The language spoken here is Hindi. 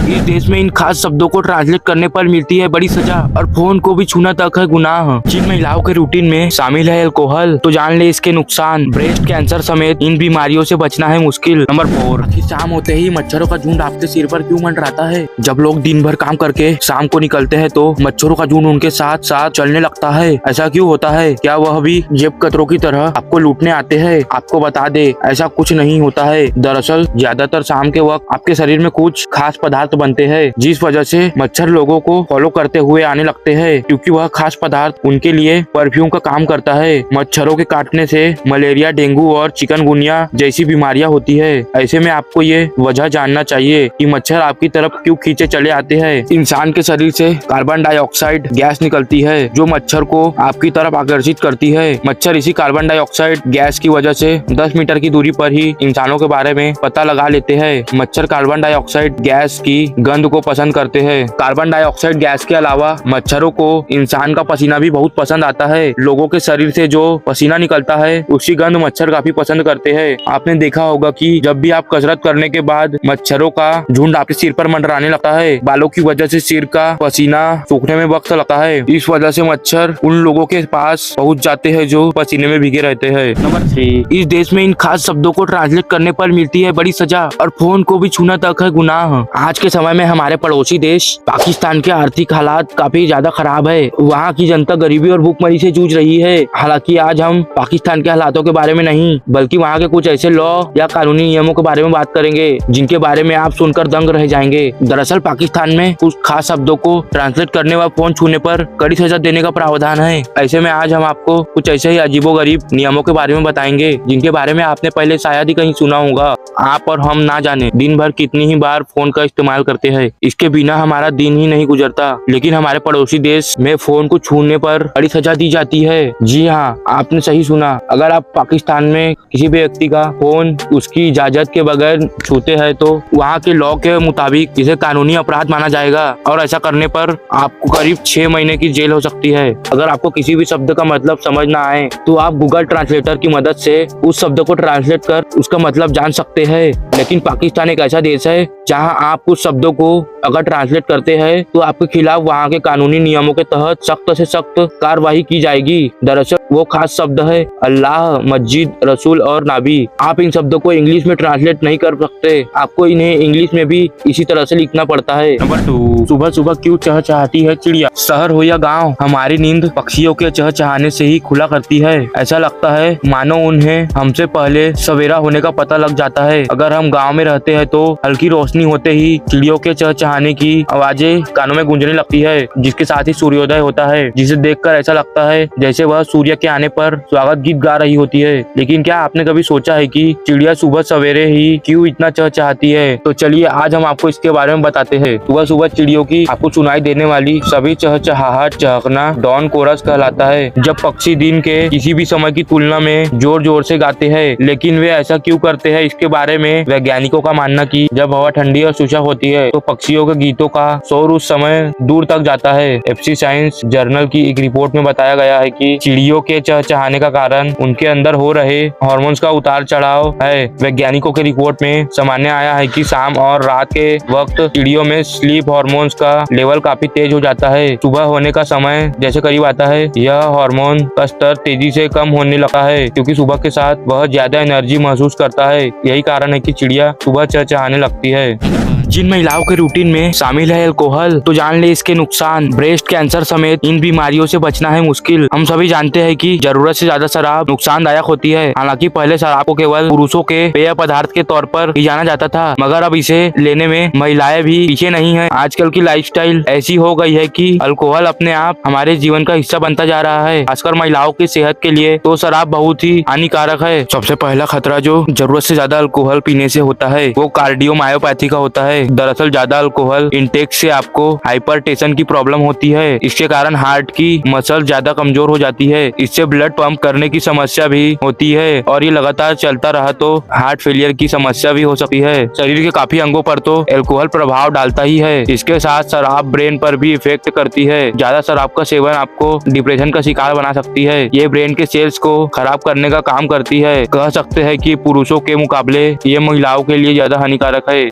इस देश में इन खास शब्दों को ट्रांसलेट करने पर मिलती है बड़ी सजा और फोन को भी छूना तक है गुनाह। जिन महिलाओं के रूटीन में शामिल है अल्कोहल तो जान ले इसके नुकसान। ब्रेस्ट कैंसर समेत इन बीमारियों से बचना है मुश्किल। नंबर 4, शाम होते ही मच्छरों का झुंड आपके सिर पर क्यों मंडराता है? जब लोग दिन भर काम करके शाम को निकलते हैं तो मच्छरों का झुंड उनके साथ साथ चलने लगता है। ऐसा क्यों होता है? क्या वह भी जेब कतरों की तरह आपको लूटने आते हैं? आपको बता दे, ऐसा कुछ नहीं होता है। दरअसल ज्यादातर शाम के वक्त आपके शरीर में कुछ खास पदार्थ बनते हैं जिस वजह से मच्छर लोगों को फॉलो करते हुए आने लगते हैं, क्योंकि वह खास पदार्थ उनके लिए परफ्यूम का काम करता है। मच्छरों के काटने से मलेरिया, डेंगू और चिकनगुनिया जैसी बीमारियां होती है। ऐसे में आपको ये वजह जानना चाहिए कि मच्छर आपकी तरफ क्यों खींचे चले आते हैं। इंसान के शरीर से कार्बन डाइऑक्साइड गैस निकलती है जो मच्छर को आपकी तरफ आकर्षित करती है। मच्छर इसी कार्बन डाइऑक्साइड गैस की वजह से 10 मीटर की दूरी पर ही इंसानों के बारे में पता लगा लेते हैं। मच्छर कार्बन डाइऑक्साइड गैस की गंध को पसंद करते हैं। कार्बन डाइऑक्साइड गैस के अलावा मच्छरों को इंसान का पसीना भी बहुत पसंद आता है। लोगों के शरीर से जो पसीना निकलता है उसकी गंध मच्छर काफी पसंद करते हैं। आपने देखा होगा कि जब भी आप कसरत करने के बाद मच्छरों का झुंड आपके सिर पर मंडराने लगता है। बालों की वजह से सिर का पसीना सूखने में वक्त लगता है। इस वजह से मच्छर उन लोगों के पास पहुंच जाते हैं जो पसीने में भीगे रहते हैं। नंबर 3, इस देश में इन खास शब्दों को ट्रांसलेट करने पर मिलती है बड़ी सजा और फोन को भी छूना तक है गुनाह। आज के समय में हमारे पड़ोसी देश पाकिस्तान के आर्थिक हालात काफी ज्यादा खराब है। वहाँ की जनता गरीबी और भूखमरी से जूझ रही है। हालांकि आज हम पाकिस्तान के हालातों के बारे में नहीं बल्कि वहाँ के कुछ ऐसे लॉ या कानूनी नियमों के बारे में बात करेंगे जिनके बारे में आप सुनकर दंग रह जाएंगे। दरअसल पाकिस्तान में कुछ खास शब्दों को ट्रांसलेट करने व फोन छूने पर कड़ी सजा देने का प्रावधान है। ऐसे में आज हम आपको कुछ ऐसे ही अजीबोगरीब नियमों के बारे में बताएंगे जिनके बारे में आपने पहले शायद ही कहीं सुना होगा। आप और हम ना जाने दिन भर कितनी ही बार फोन का इस्तेमाल करते हैं। इसके बिना हमारा दिन ही नहीं गुजरता, लेकिन हमारे पड़ोसी देश में फोन को छूने पर कड़ी सजा दी जाती है। जी हाँ, आपने सही सुना। अगर आप पाकिस्तान में किसी भी व्यक्ति का फोन उसकी इजाजत के बगैर छूते हैं तो वहाँ के लॉ के मुताबिक इसे कानूनी अपराध माना जाएगा और ऐसा करने पर आपको करीब 6 महीने की जेल हो सकती है। अगर आपको किसी भी शब्द का मतलब समझ ना आए तो आप गूगल ट्रांसलेटर की मदद से उस शब्द को ट्रांसलेट कर उसका मतलब जान सकते हैं। लेकिन पाकिस्तान एक ऐसा देश है जहां आप कुछ शब्दों को अगर ट्रांसलेट करते हैं तो आपके खिलाफ वहां के कानूनी नियमों के तहत सख्त से सख्त कार्रवाई की जाएगी। दरअसल वो खास शब्द है अल्लाह, मस्जिद, रसूल और नाबी। आप इन शब्दों को इंग्लिश में ट्रांसलेट नहीं कर सकते, आपको इन्हें इंग्लिश में भी इसी तरह से लिखना पड़ता है। नंबर 2, सुबह सुबह क्यों चहचहाती है चिड़िया? शहर हो या गाँव, हमारी नींद पक्षियों के चहचहाने से ही खुला करती है। ऐसा लगता है मानो उन्हें हमसे पहले सवेरा होने का पता लग जाता है। अगर हम गाँव में रहते हैं तो हल्की रोशनी होते ही चिड़ियों के चहचहाने की आवाजें कानों में गूंजने लगती है, जिसके साथ ही सूर्योदय होता है, जिसे देखकर ऐसा लगता है जैसे वह सूर्य के आने पर स्वागत गीत गा रही होती है। लेकिन क्या आपने कभी सोचा है कि चिड़िया सुबह सवेरे ही क्यों इतना चहचहाती है? तो चलिए आज हम आपको इसके बारे में बताते हैं। सुबह सुबह चिड़ियों की आपको सुनाई देने वाली सभी चहचहाहट, चहकना डॉन कोरस कहलाता है। जब पक्षी दिन के किसी भी समय की तुलना में जोर जोर से गाते हैं, लेकिन वे ऐसा क्यों करते हैं इसके बारे में वैज्ञानिकों का मानना कि जब हवा ठंडी और शुष्क होती है तो पक्षियों के गीतों का शोर उस समय दूर तक जाता है। एफसी साइंस जर्नल की एक रिपोर्ट में बताया गया है कि चिड़ियों के चहचहाने का कारण उनके अंदर हो रहे हार्मोन्स का उतार चढ़ाव है। वैज्ञानिकों के रिपोर्ट में सामने आया है कि शाम और रात के वक्त चिड़ियों में स्लीप हार्मोन्स का लेवल काफी तेज हो जाता है। सुबह होने का समय जैसे करीब आता है, यह हार्मोन का स्तर तेजी से कम होने लगता है क्योंकि सुबह के साथ वह ज्यादा एनर्जी महसूस करता है। यही कारण है कि चिड़िया सुबह चहचहाने लगती है। जिन महिलाओं के रूटीन में शामिल है अल्कोहल तो जान ले इसके नुकसान। ब्रेस्ट कैंसर समेत इन बीमारियों से बचना है मुश्किल। हम सभी जानते हैं कि जरूरत से ज्यादा शराब नुकसानदायक होती है। हालांकि पहले शराब को केवल पुरुषों के पेय पदार्थ के तौर पर ही जाना जाता था, मगर अब इसे लेने में महिलाएं भी पीछे नहीं है। आजकल की लाइफस्टाइल ऐसी हो गई है कि अल्कोहल अपने आप हमारे जीवन का हिस्सा बनता जा रहा है। खासकर महिलाओं की सेहत के लिए तो शराब बहुत ही हानिकारक है। सबसे पहला खतरा जो जरूरत से ज्यादा अल्कोहल पीने से होता है वो कार्डियोमायोपैथी का होता है। दरअसल ज्यादा अल्कोहल इंटेक से आपको हाइपरटेंशन की प्रॉब्लम होती है। इसके कारण हार्ट की मसल ज्यादा कमजोर हो जाती है। इससे ब्लड पंप करने की समस्या भी होती है और ये लगातार चलता रहा तो हार्ट फेलियर की समस्या भी हो सकती है। शरीर के काफी अंगों पर तो अल्कोहल प्रभाव डालता ही है। इसके साथ शराब ब्रेन पर भी इफेक्ट करती है। ज्यादा शराब का सेवन आपको डिप्रेशन का शिकार बना सकती है। ये ब्रेन के सेल्स को खराब करने का काम करती है। कह सकते हैं कि पुरुषों के मुकाबले ये महिलाओं के लिए ज्यादा हानिकारक है।